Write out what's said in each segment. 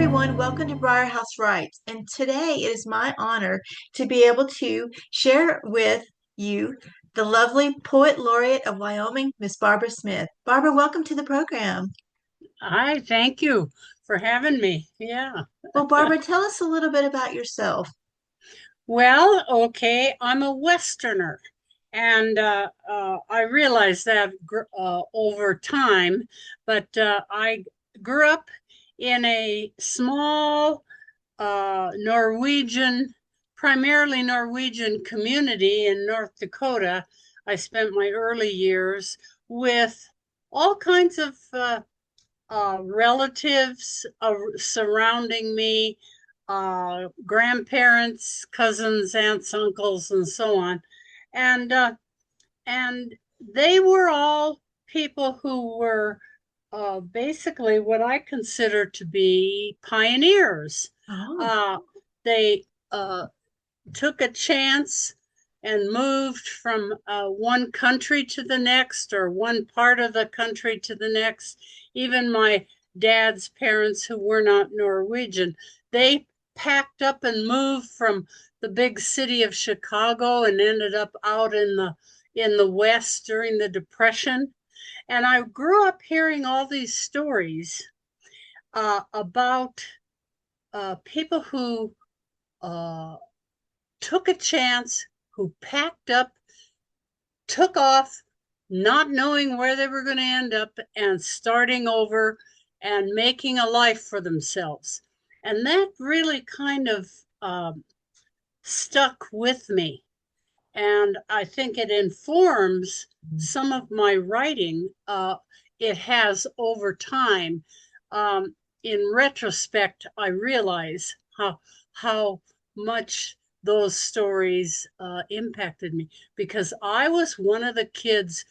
everyone. Welcome to Briar Haus Writes. And today it is my honor to be able to share with you the lovely poet laureate of Wyoming, Miss Barbara Smith. Barbara, welcome to the program. Hi, thank you for having me. Yeah. Well, Barbara, tell us a little bit about yourself. Well, okay, I'm a Westerner, and I realized that over time, but I grew up in a small primarily Norwegian community in North Dakota. I spent my early years with all kinds of relatives surrounding me, grandparents, cousins, aunts, uncles, and so on, and and they were all people who were basically what I consider to be pioneers. Oh, Uh, they took a chance and moved from one country to the next or one part of the country to the next. Even my dad's parents, who were not Norwegian, they packed up and moved from the big city of Chicago and ended up out in the West during the Depression. And I grew up hearing all these stories about people who uh, took a chance, who packed up, took off, not knowing where they were going to end up, and starting over and making a life for themselves. And that really kind of stuck with me. And I think it informs some of my writing. It has over time. Um, in retrospect, I realize how much those stories impacted me because I was one of the kids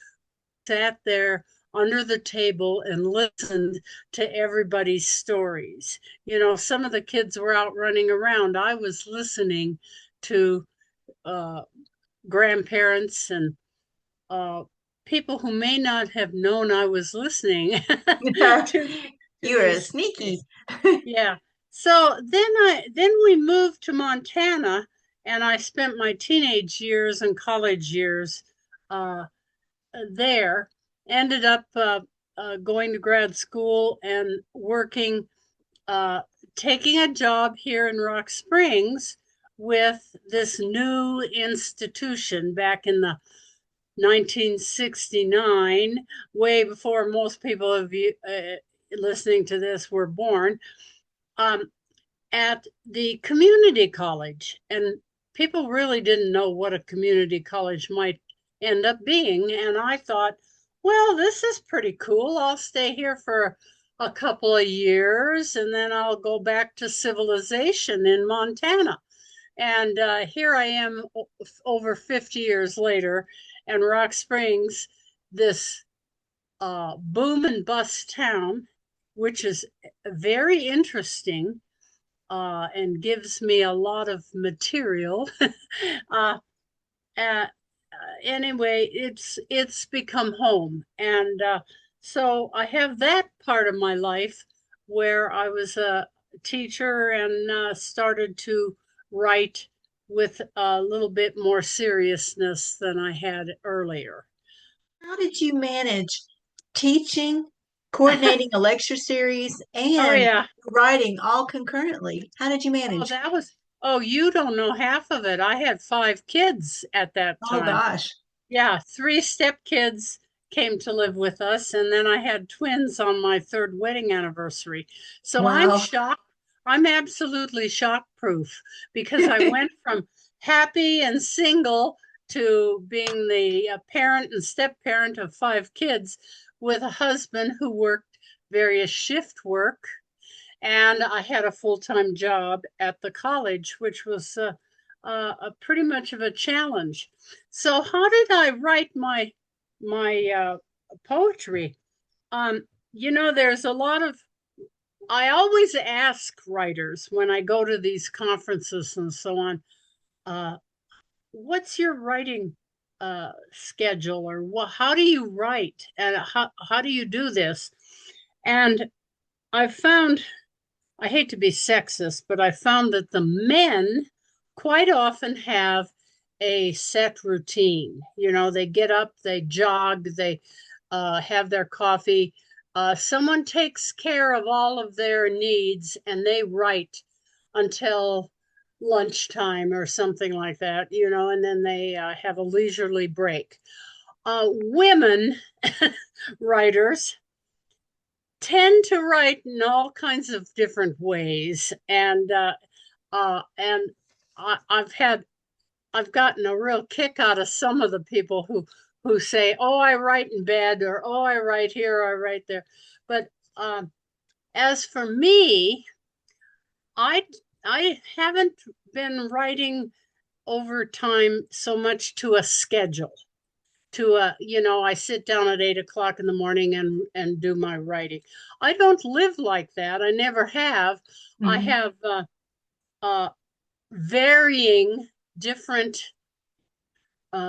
who sat there under the table and listened to everybody's stories. You know, some of the kids were out running around. I was listening to uh, grandparents and uh, people who may not have known I was listening to to you are these sneaky. stories. Yeah. So then we moved to Montana, and I spent my teenage years and college years uh, there. Ended up going to grad school and working, uh, taking a job here in Rock Springs with this new institution back in the 1969, way before most people of you listening to this were born, um, at the community college. And people really didn't know what a community college might end up being. And I thought, well, this is pretty cool. I'll stay here for a couple of years and then I'll go back to civilization in Montana. And here I am over 50 years later, and Rock Springs, this boom and bust town, which is very interesting and gives me a lot of material. uh, uh, anyway, it's become home, and so I have that part of my life where I was a teacher and started to write with a little bit more seriousness than I had earlier. How did you manage teaching, coordinating a lecture series, Oh and yeah. writing all concurrently? How did you Oh, manage? that was, oh, you don't know half of it. I had five kids at that Oh time. gosh. Yeah, three stepkids came to live with us, and then I had twins on my third wedding anniversary. So I'm Wow. shocked. I'm absolutely shock proof because I went from happy and single to being the parent and step parent of five kids with a husband who worked various shift work. And I had a full time job at the college, which was a pretty much of a challenge. So, how did I write my poetry? There's a lot of. I always ask writers when I go to these conferences and so on, uh, "What's your writing schedule, or how do you write, and how do you do this?" And I've found I hate to be sexist, but I found that the men quite often have a set routine. You know, they get up, they jog, they have their coffee. Someone takes care of all of their needs and they write until lunchtime or something like that, you know, and then they have a leisurely break. Women writers tend to write in all kinds of different ways, and I've gotten a real kick out of some of the people who say, "Oh, I write in bed," or "Oh, I write here," or "I write there." But as for me, I I haven't been writing over time so much to a schedule. To you know, I sit down at 8 o'clock in the morning and do my writing. I don't live like that. I never have. I Hmm. have uh, varying different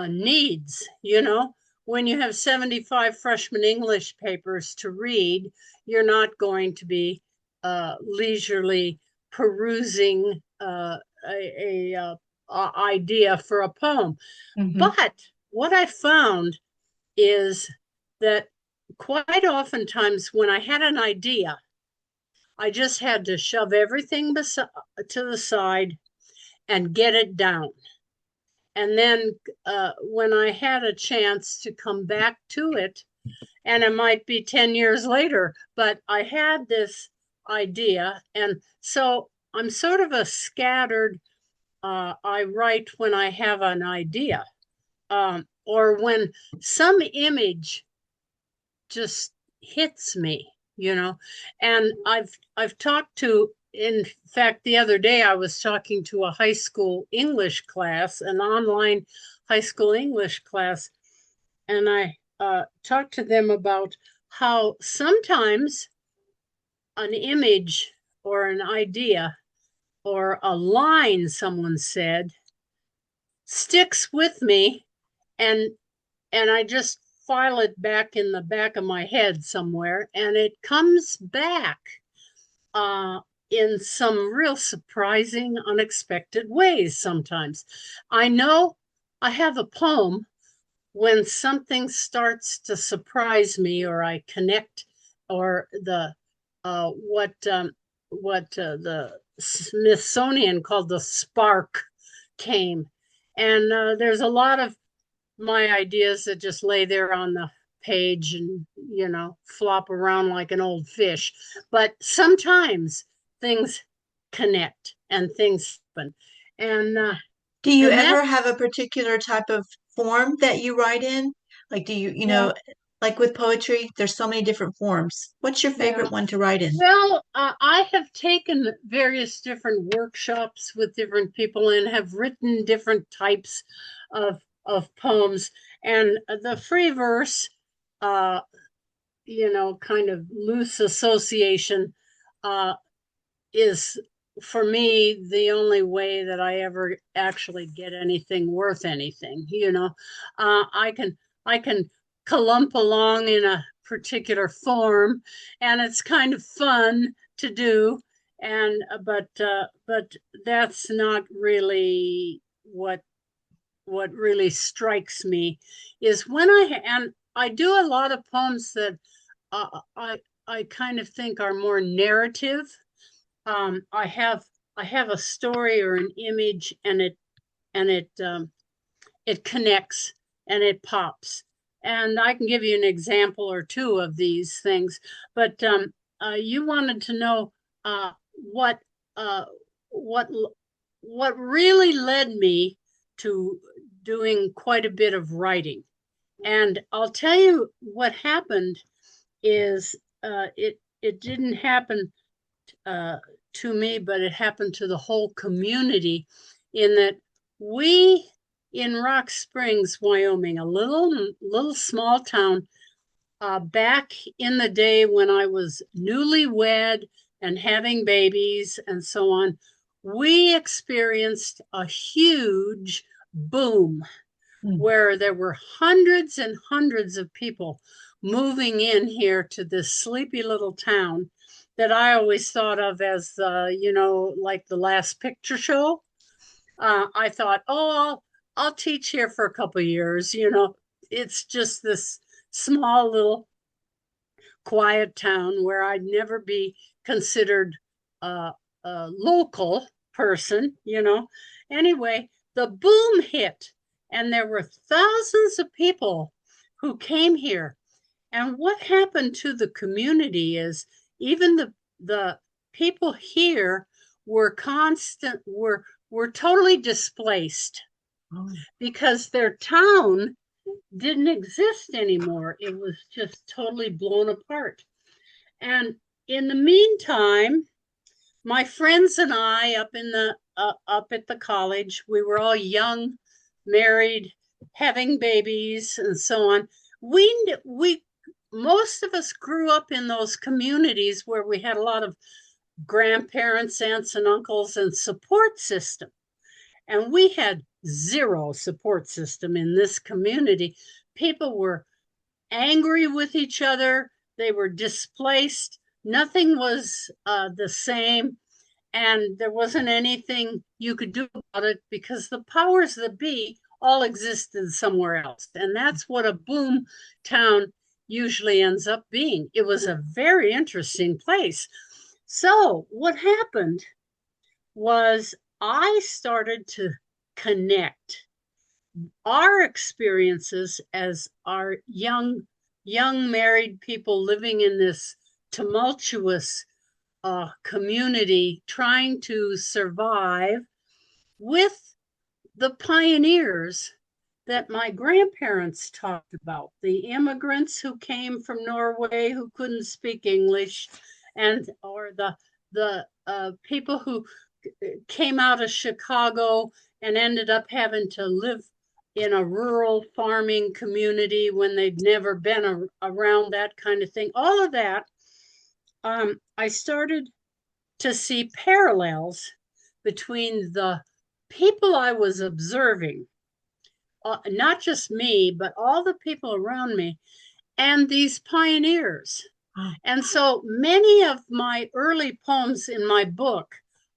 needs. You know, when you have 75 freshman English papers to read, you're not going to be leisurely perusing a idea for a poem. Hmm. But what I found is that quite oftentimes when I had an idea, I just had to shove everything to the side and get it down. And then when I had a chance to come back to it, and it might be 10 years later, but I had this idea. And so I'm sort of a scattered, I write when I have an idea, or when some image just hits me, you know. And I've talked to, in fact, the other day I was talking to a high school English class, an online high school English class, and I talked to them about how sometimes an image or an idea or a line someone said sticks with me, and I just file it back in the back of my head somewhere, and it comes back uh, in some real surprising, unexpected ways sometimes. I know I have a poem when something starts to surprise me, or I connect, or the uh, what um, the Smithsonian called the spark came, and there's a lot of my ideas that just lay there on the page and, you know, flop around like an old fish. But sometimes things connect and things happen, and Do you and ever that have a particular type of form that you write in? Like, do you, yeah, like with poetry, there's so many different forms. What's your yeah. favorite one to write in? Well, I have taken various different workshops with different people and have written different types of poems. And the free verse, uh, you know, kind of loose association, uh, is for me the only way that I ever actually get anything worth anything. You know, I can clump along in a particular form, and it's kind of fun to do. And but that's not really what really strikes me is when I do a lot of poems that I kind of think are more narrative. I have a story or an image, and it connects and it pops. And I can give you an example or two of these things. But you wanted to know uh, what uh, what what really led me to doing quite a bit of writing. And I'll tell you what happened is it didn't happen uh, to me, but it happened to the whole community in that we in Rock Springs, Wyoming, a little small town, back in the day when I was newlywed and having babies and so on, we experienced a huge boom Hmm. where there were hundreds and hundreds of people moving in here to this sleepy little town. that I always thought of as, like the last picture show. I thought, oh, I'll teach here for a couple of years. It's just this small little quiet town where I'd never be considered a, a local person. Anyway, the boom hit, and there were thousands of people who came here. And what happened to the community is even the people here were totally displaced Oh. because their town didn't exist anymore. It was just totally blown apart. And in the meantime, my friends and I up at the college, we were all young, married, having babies, and so on. We most of us grew up in those communities where we had a lot of grandparents, aunts, and uncles, and support system. And we had zero support system in this community. People were angry with each other. They were displaced. Nothing was the same. And there wasn't anything you could do about it because the powers that be all existed somewhere else. And that's what a boom town usually ends up being. It was a very interesting place. So, what happened was I started to connect our experiences as our young married people living in this tumultuous community trying to survive with the pioneers that my grandparents talked about, the immigrants who came from Norway who couldn't speak English, and or the people who came out of Chicago and ended up having to live in a rural farming community when they'd never been around that kind of thing. All of that, I started to see parallels between the people I was observing, not just me, but all the people around me, and these pioneers. Oh. And so many of my early poems in my book,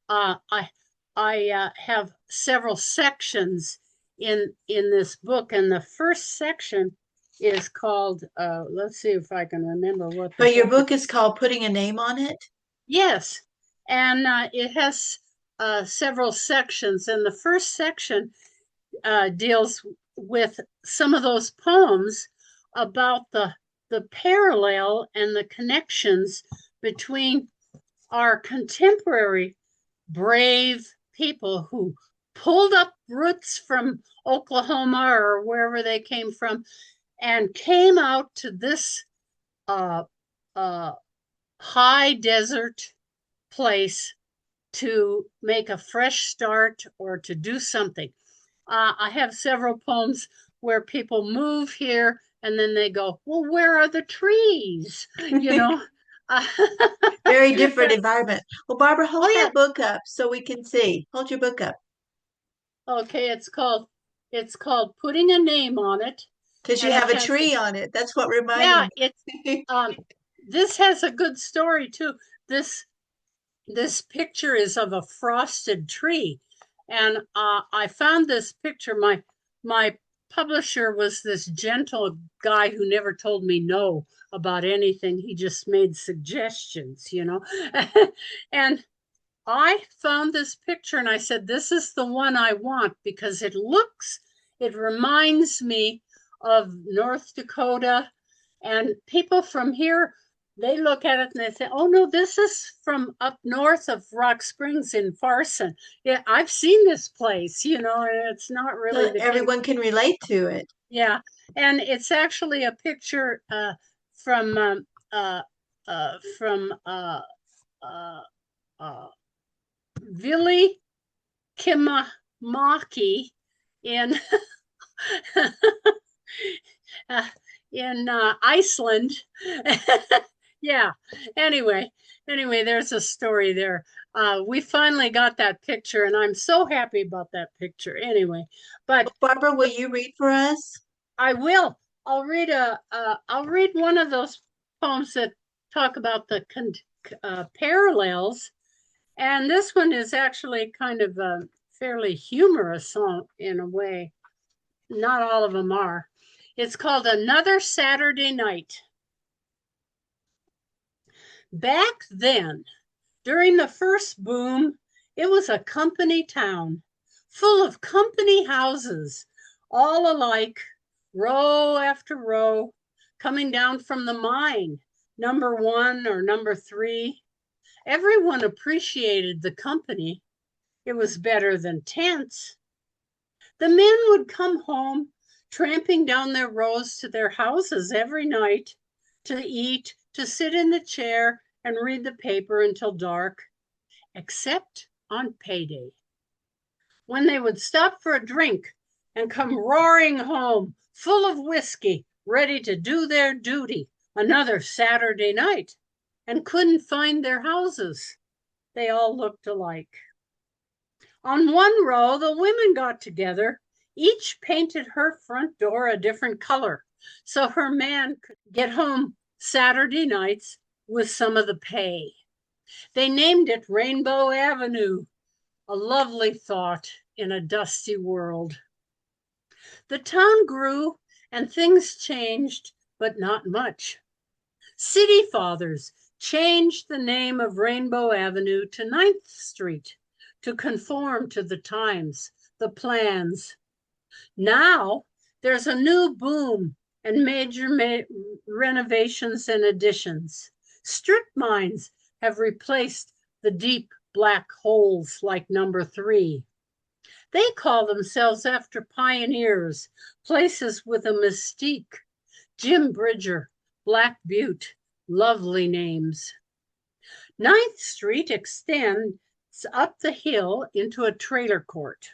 I have several sections in this book, and the first section is called. Let's see if I can remember what the But your heck book is called Putting a Name on It? Yes, and it has several sections, and the first section deals with some of those poems about the parallel and the connections between our contemporary brave people who pulled up roots from Oklahoma or wherever they came from and came out to this uh, uh, high desert place to make a fresh start or to do something. I have several poems where people move here and then they go, well, where are the trees? You know? Uh, Very different environment. Well, Barbara, hold oh, yeah. that book up so we can see. Hold your book up Okay, it's called Putting a Name on It. because you And it have a has, tree on it. That's what reminded yeah, me. it's um this has a good story too. This this picture is of a frosted tree, and I found this picture. My publisher was this gentle guy who never told me no about anything. He just made suggestions. And I found this picture and I said, this is the one I want because it reminds me of North Dakota, and people from here, they look at it and they say, oh no, this is from up north of Rock Springs in Farson. Yeah, I've seen this place, and it's not really So the case. everyone can relate to it. Yeah, and it's actually a picture from from uh, uh, Vili Kimamaki in uh, in Iceland. Yeah. Anyway, there's a story there. We finally got that picture, and I'm so happy about that picture. Anyway, but Well, Barbara, will you read for us? I will. I'll read one of those poems that talk about parallels. And this one is actually kind of a fairly humorous song in a way. Not all of them are. It's called Another Saturday Night. Back then, during the first boom, it was a company town, full of company houses, all alike, row after row, coming down from the mine, number 1 or number 3. Everyone appreciated the company. It was better than tents. The men would come home, tramping down their rows to their houses every night to eat, to sit in the chair and read the paper until dark, except on payday, when they would stop for a drink and come roaring home, full of whiskey, ready to do their duty another Saturday night, and couldn't find their houses. They all looked alike. On one row, the women got together. Each painted her front door a different color so her man could get home Saturday nights with some of the pay. They named it Rainbow Avenue, a lovely thought in a dusty world. The town grew and things changed, but not much. City fathers changed the name of Rainbow Avenue to 9th Street to conform to the times, the plans. Now there's a new boom and major renovations and additions. Strip mines have replaced the deep black holes like number 3. They call themselves after pioneers, places with a mystique. Jim Bridger, Black Butte, lovely names. 9th Street extends up the hill into a trailer court.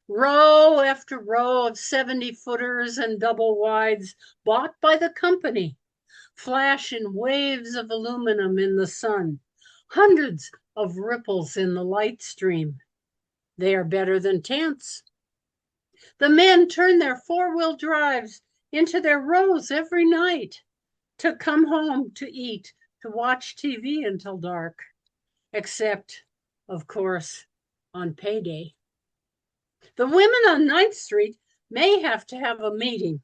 Row after row of 70-footers and double wides bought by the company flash in waves of aluminum in the sun, hundreds of ripples in the light stream. They are better than tents. The men turn their 4-wheel drives into their rows every night to come home to eat, to watch TV until dark, except, of course, on payday. The women on 9th Street may have to have a meeting,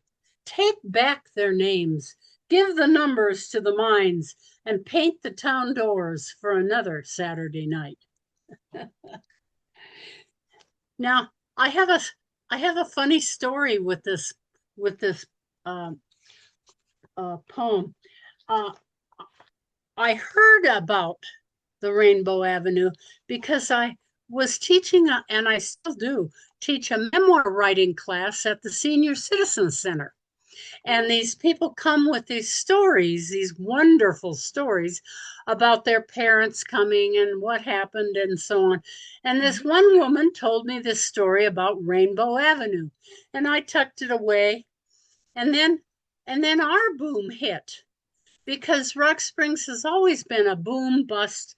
take back their names, give the numbers to the mines, and paint the town doors for another Saturday night. Now, I have a funny story with this poem. I heard about the Rainbow Avenue because I was teaching, and I still do, teach a memoir writing class at the Senior Citizen Center. And these people come with these stories, these wonderful stories about their parents coming and what happened and so on. And this one woman told me this story about Rainbow Avenue, and I tucked it away. And then our boom hit, because Rock Springs has always been a boom bust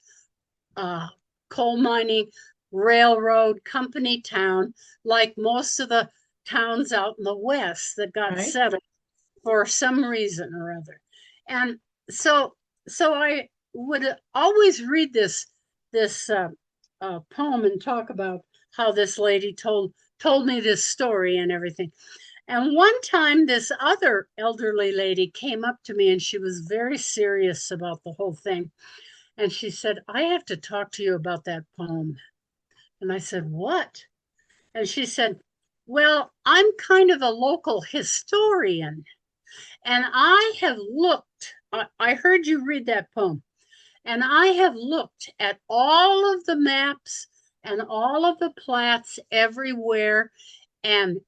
coal mining, railroad, company town, like most of the towns out in the West that got settled for some reason or other. And so I would always read this poem and talk about how this lady told me this story and everything. And one time this other elderly lady came up to me and she was very serious about the whole thing. And she said, "I have to talk to you about that poem." And I said, "What?" And she said, "Well, I'm kind of a local historian. And I have looked, I heard you read that poem, and I have looked at all of the maps and all of the plats everywhere, and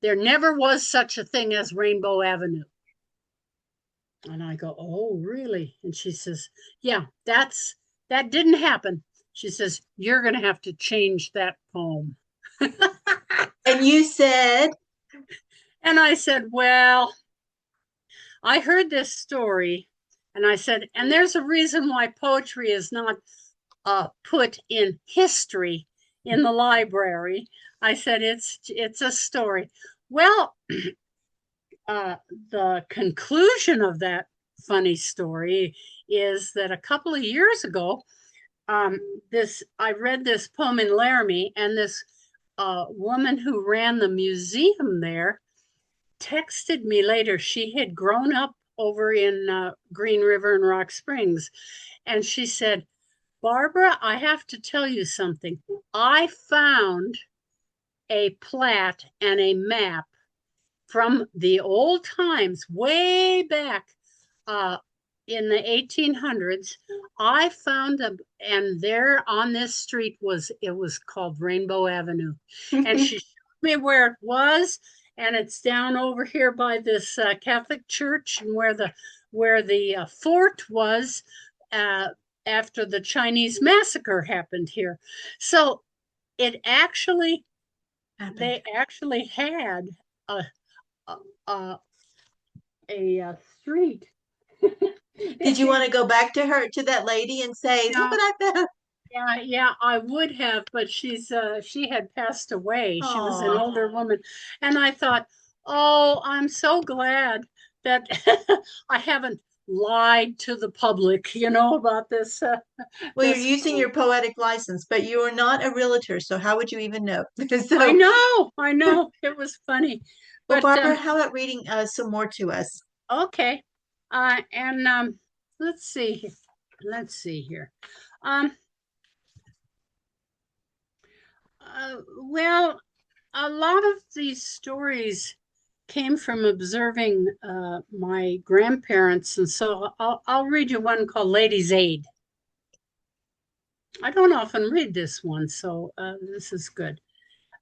there never was such a thing as Rainbow Avenue." And I go, "Oh, really?" And she says, "Yeah, that didn't happen." She says, "You're going to have to change that poem." And you said? And I said, "Well, I heard this story," and I said, "and there's a reason why poetry is not put in history in the library." I said, it's a story. Well, the conclusion of that funny story is that a couple of years ago, um, this I read this poem in Laramie, and this woman who ran the museum there texted me later. She had grown up over in Green River and Rock Springs, and she said, Barbara, I have to tell you something. I found a plat and a map from the old times, way back uh, in the 1800s. I found a, and there on this street it was called Rainbow Avenue. And she showed me where it was, and it's down over here by this Catholic church, and where the fort was uh, after the Chinese massacre happened here. So it actually, Happened. they actually had a a, a, a street. Did you want to go back to her, to that lady, and say, "Look Yeah, what I found"? yeah, I would have, but she had passed away. She was an Oh, older woman, and I thought, oh, I'm so glad that I haven't lied to the public, about this well, you're this. using your poetic license, but you are not a realtor, so how would you even know? So, I know, it was funny, well, but Barbara, how about reading some more to us? okay, and let's see, let's see here. Um, well, a lot of these stories came from observing my grandparents, and so I'll read you one called Lady's Aid. I don't often read this one, so this is good.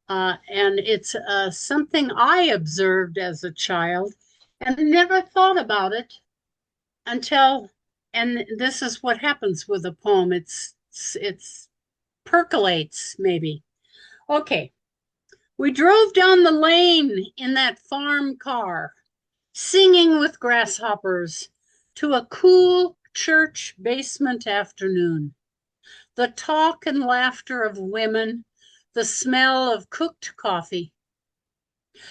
And it's something I observed as a child and never thought about it until, and this is what happens with a poem. It's percolates maybe. Okay. We drove down the lane in that farm car, singing with grasshoppers, to a cool church basement afternoon. The talk and laughter of women, the smell of cooked coffee.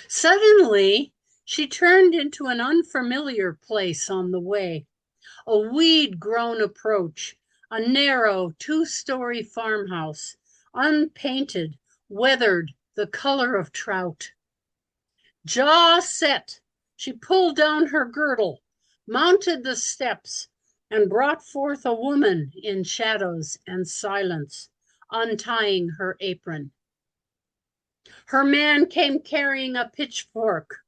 Suddenly, she turned into an unfamiliar place on the way, a weed grown approach, a narrow 2-story farmhouse, unpainted, weathered, the color of trout. Jaw set, she pulled down her girdle, mounted the steps, and brought forth a woman in shadows and silence, untying her apron. Her man came carrying a pitchfork.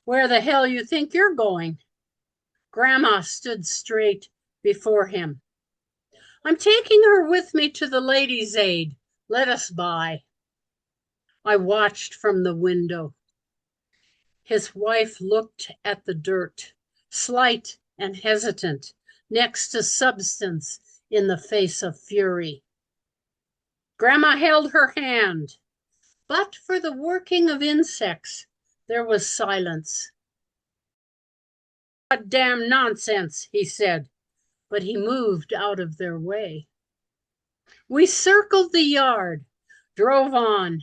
Where the hell you think you're going? Grandma stood straight before him. I'm taking her with me to the Ladies' Aid. Let us by. I watched from the window. His wife looked at the dirt, slight and hesitant, next to substance in the face of fury. Grandma held her hand. But for the working of insects, there was silence. Damn nonsense, he said, but he moved out of their way. We circled the yard, drove on,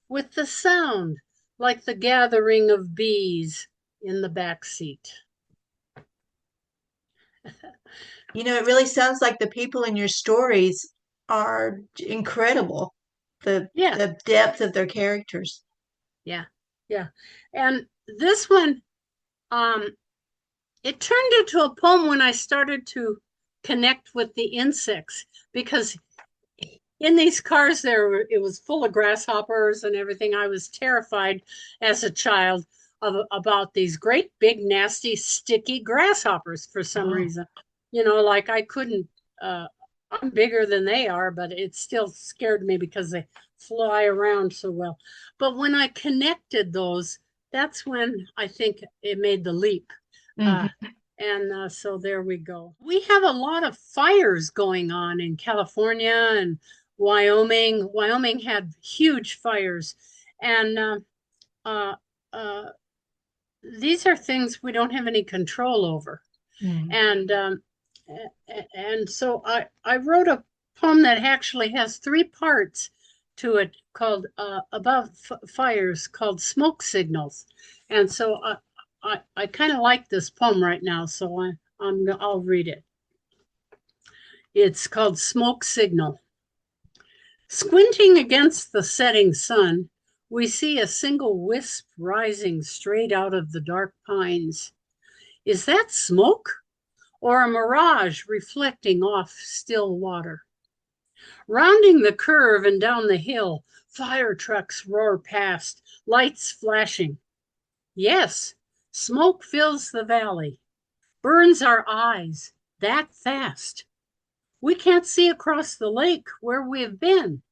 with the sound like the gathering of bees in the back seat. It really sounds like the people in your stories are incredible. The Yeah, the depth of their characters. yeah, yeah. And this one, um, it turned into a poem when I started to connect with the insects because in these cars there it was full of grasshoppers and everything. I was terrified as a child about these great big nasty sticky grasshoppers for some Oh, reason. Like I couldn't I'm bigger than they are, but it still scared me because they fly around so well. But when I connected those, that's when I think it made the leap. Uh, hmm. and so there we go. We have a lot of fires going on in California and Wyoming. Wyoming had huge fires. And uh, uh, these are things we don't have any control over. Mm. And so I wrote a poem that actually has 3 parts to it called Above Fires, called Smoke Signals. And so I kind of like this poem right now, so I'll read it. It's called Smoke Signal. Squinting against the setting sun, we see a single wisp rising straight out of the dark pines. Is that smoke or a mirage reflecting off still water? Rounding the curve and down the hill, fire trucks roar past, lights flashing. Yes, smoke fills the valley, burns our eyes that fast. We can't see across the lake where we have been.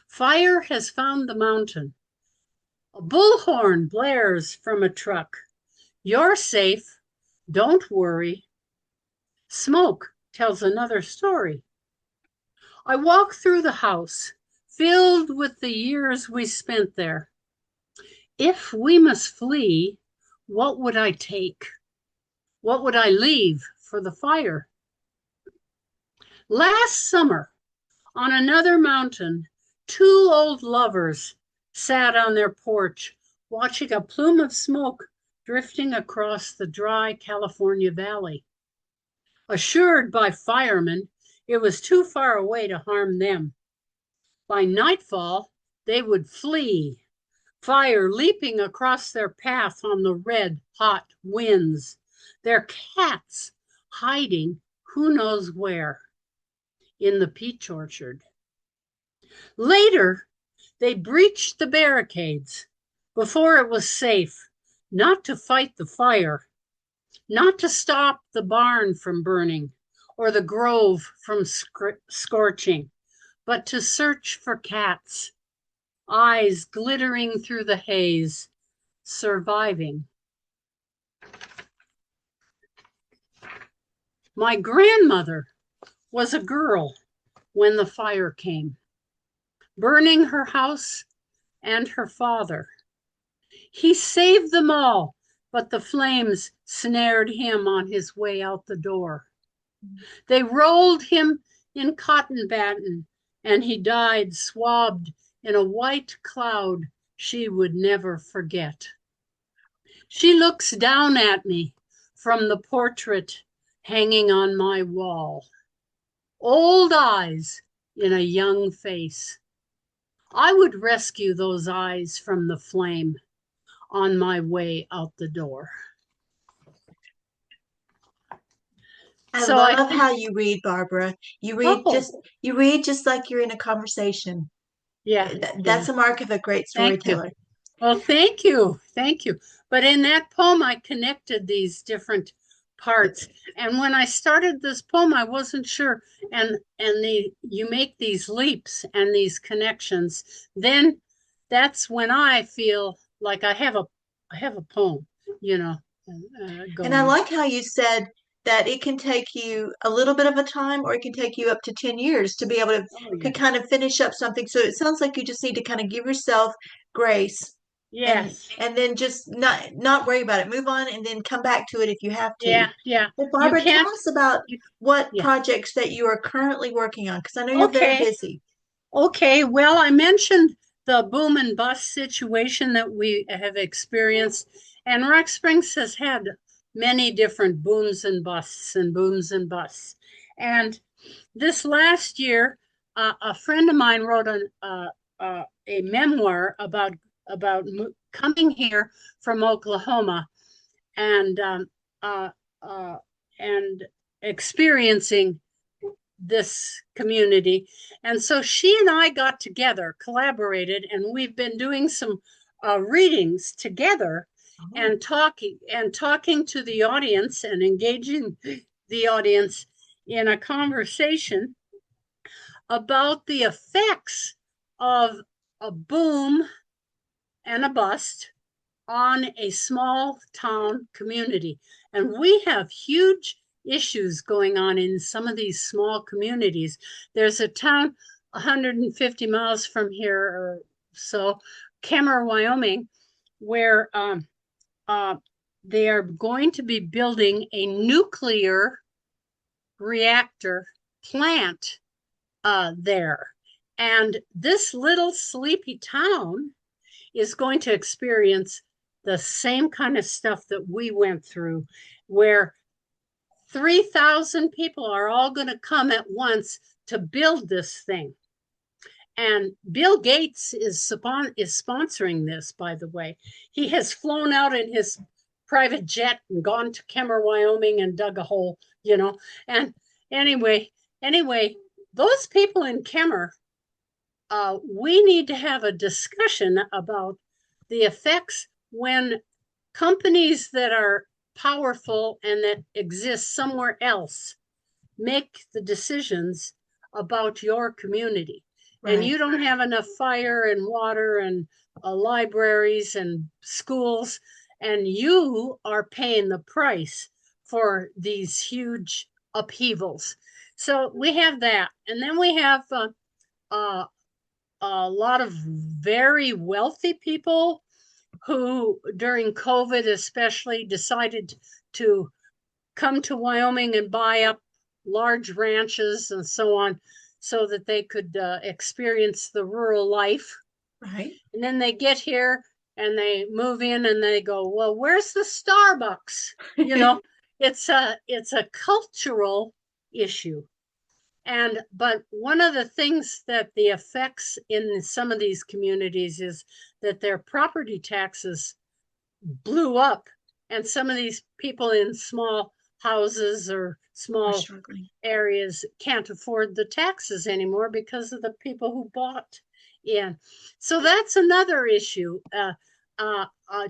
Fire has found the mountain. A bullhorn blares from a truck. You're safe. Don't worry. Smoke tells another story. I walk through the house, filled with the years we spent there. If we must flee, what would I take? What would I leave for the fire? Last summer, on another mountain, two old lovers sat on their porch, watching a plume of smoke drifting across the dry California valley. Assured by firemen it was too far away to harm them. By nightfall, they would flee, fire leaping across their path on the red, hot winds, their cats hiding who knows where in the peach orchard. Later, they breached the barricades before it was safe, not to fight the fire, not to stop the barn from burning or the grove from scorching, but to search for cats, eyes glittering through the haze, surviving. My grandmother was a girl when the fire came, burning her house and her father. He saved them all, but the flames snared him on his way out the door. They rolled him in cotton batting, and he died swabbed in a white cloud she would never forget. She looks down at me from the portrait hanging on my wall. Old eyes in a young face. I would rescue those eyes from the flame on my way out the door. I So I love think, how you read, Barbara. oh, You read just like you're in a conversation. yeah, yeah. That's a mark of a great Thank you. storyteller. Well, thank you. Thank you. But in that poem, I connected these different parts. And when I started this poem, I wasn't sure. And you make these leaps and these connections. Then that's when I feel like I have a poem, you know, And I going. like how you said that it can take you a little bit of a time or it can take you up to 10 years to be able Oh to yeah. kind of finish up something. So it sounds like you just need to kind of give yourself grace Yes. and then just not worry about it. Move on and then come back to it if you have to. Yeah. Yeah. But You Barbara, tell can't. us about You, what yeah. projects that you are currently working on because I know you're very Okay. busy. Okay, well, I mentioned the boom and bust situation that we have experienced, and Rock Springs has had many different booms and busts and booms and busts. And this last year, a friend of mine wrote a memoir about coming here from Oklahoma and uh, uh, and experiencing this community. And so she and I got together, collaborated, and we've been doing some readings together Oh. and talking to the audience and engaging the audience in a conversation about the effects of a boom and a bust on a small town community. And we have huge issues going on in some of these small communities. There's a town 150 miles from here or so, Kemmer, Wyoming, where uh, they are going to be building a nuclear reactor plant there. And this little sleepy town is going to experience the same kind of stuff that we went through, where 3,000 people are all going to come at once to build this thing. And Bill Gates is sponsoring this, by the way. He has flown out in his private jet and gone to Kemmer, Wyoming and dug a hole, you know. And anyway, anyway, those people in Kemmer, we need to have a discussion about the effects when companies that are powerful and that exist somewhere else make the decisions about your community. And Right. you don't have enough fire and water and libraries and schools, and you are paying the price for these huge upheavals. So we have that. And then we have uh, a lot of very wealthy people who, during COVID especially, decided to come to Wyoming and buy up large ranches and so on so that they could experience the rural life. Right. And then they get here and they move in and they go, well, where's the Starbucks? You know, it's a cultural issue. And but one of the things that the effects in some of these communities is that their property taxes blew up, and some of these people in small houses or We're small struggling. areas can't afford the taxes anymore because of the people who bought in. So that's another issue, a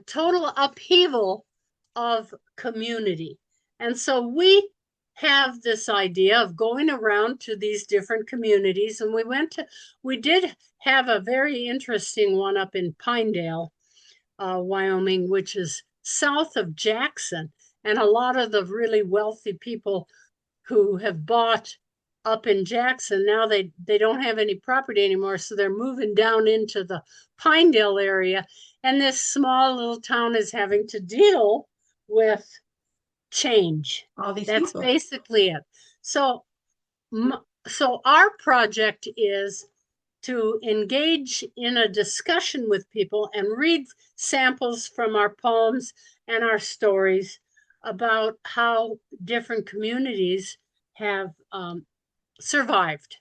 total upheaval of community. And so we have this idea of going around to these different communities, and we did have a very interesting one up in Pinedale, Wyoming, which is south of Jackson. And a lot of the really wealthy people who have bought up in Jackson, now they don't have any property anymore. So they're moving down into the Pinedale area. And this small little town is having to deal with change. All these That's people. basically it. So, so our project is to engage in a discussion with people and read samples from our poems and our stories about how different communities have survived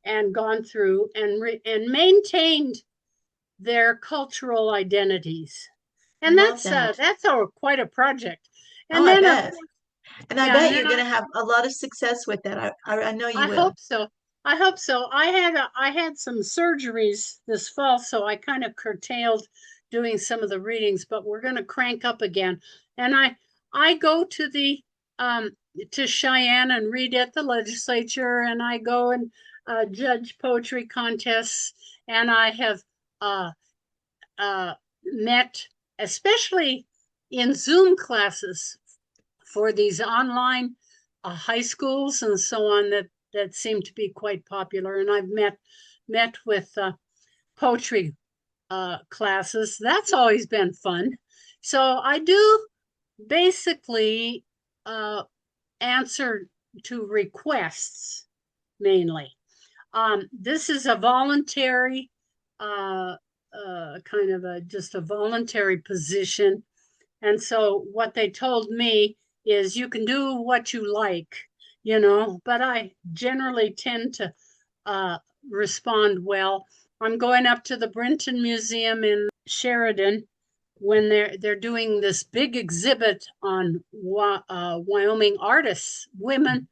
and gone through and maintained their cultural identities. I And love that's that. quite a project. Oh, And I then of bet. course, And I yeah, and bet then you're going to have a lot of success with that. I know you I will. hope so. I hope so. I had some surgeries this fall, so I kind of curtailed doing some of the readings, but we're going to crank up again. And I go to the to Cheyenne and read at the legislature, and I go and judge poetry contests, and I have uh, uh, met, especially in Zoom classes for these online high schools and so on that seem to be quite popular. And I've met with poetry classes. That's always been fun. So I do basically uh, answer to requests mainly. This is a voluntary kind of just a voluntary position. And so what they told me is you can do what you like, but I generally tend to uh, respond well. I'm going up to the Brinton Museum in Sheridan when they're doing this big exhibit on Wyoming artists, women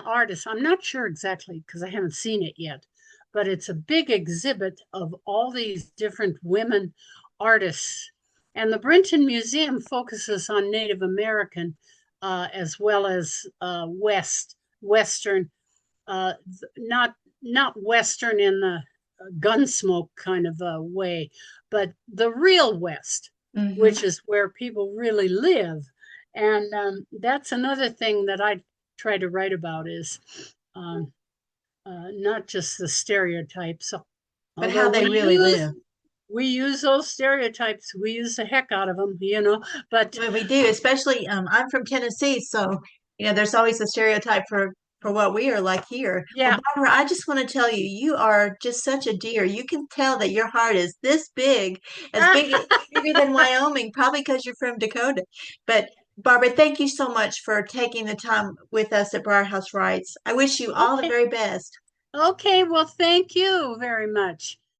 artists. I'm not sure exactly because I haven't seen it yet, but it's a big exhibit of all these different women artists. And the Brinton Museum focuses on Native American as well as Western, uh, not Western in the gunsmoke kind of a way, but the real West, Hmm. which is where people really live. And that's another thing that I try to write about is um, not just the stereotypes. But how Although they we really use live. we use those stereotypes, we use the heck out of them. But Well, we do, especially I'm from Tennessee, so there's always a stereotype for what we are like here. Well, yeah, Barbara, I just want to tell you, you are just such a dear. You can tell that your heart is this big, as big bigger than Wyoming, probably because you're from Dakota. But Barbara, thank you so much for taking the time with us at Briar Haus Writes. I wish you all the Okay. very best. Okay. Well, thank you very much.